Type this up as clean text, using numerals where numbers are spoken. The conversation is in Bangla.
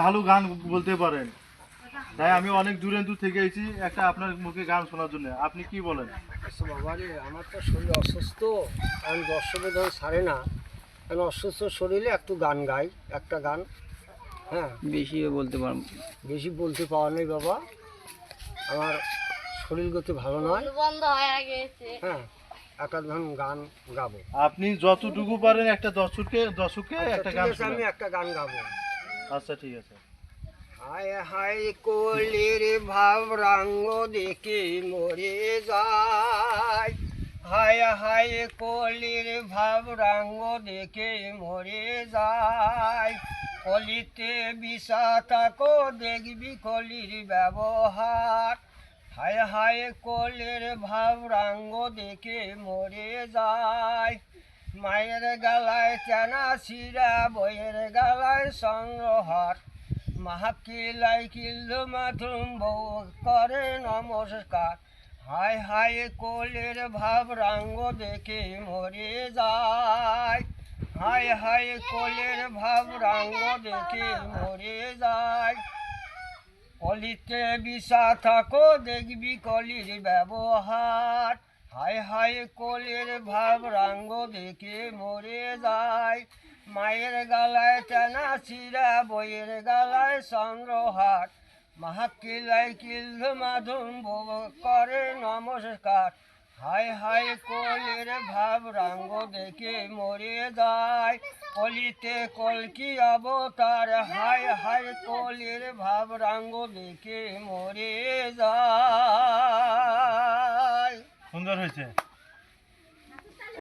ভালো গান বলতে পারেন, তাই আমি অনেক দূর থেকে এসেছি একটা আপনার মুখে গান শোনার জন্য। আপনি কি বলেন? বাবা রে, আমার তো শরীর অসুস্থ, আমি দর্শকের ধরে ছাড়ে না। আমি অসুস্থ শরীরে একটু গান গাই, একটা গান। হ্যাঁ, বেশি বলতে পারব? বেশি বলতে পাওয়া নেই বাবা, আমার শরীর গতি ভালো নয়। হ্যাঁ, একটা গান গাবো। আপনি যতটুকু পারেন একটা দর্শককে একটা গান আমি শোনান। একটা গান গাবো। আচ্ছা ঠিক আছে। হায় হায় কোলের ভাব রাঙ্গ দেখে মরে যায়, হায় হায় কোলের ভাব রাঙ্গ দেখে মরে যায়। কলিতে বিষা থাকো দেখবি কলির ব্যবহার, হায় হায় কোলের ভাব রাঙ্গ দেখে মরে যায়। মায়ের গালায় চেনা শিরা, বইয়ের গালায় সংগ্রহার, মাহাকিলাই কিল্লু মাথুম বউ করে নমস্কার। হায় হায় কোলের ভাব রাঙ্গ দেখে মরে যায়, হায় হায় কোলের ভাব রাঙ্গ দেখে মরে যায়। কলিতে বিষা থাকো দেখবি কলির ব্যবহার, হায় হায় কোলের ভাব রাঙ্গ দেখে মরে যায়। মায়ের গালায় টানা চিরা, বইয়ের গালায় সংগ্রহার, মাহাকিলাই কিল্লু মাধুম বউ করে নমস্কার। হায় হায় কোলের ভাব রাঙ্গ দেখে মরে যায়। কলিতে কলকি অবতার, হায় হায় কোলের ভাব রাঙ্গ দেখে মরে যায়। সুন্দর হয়েছে।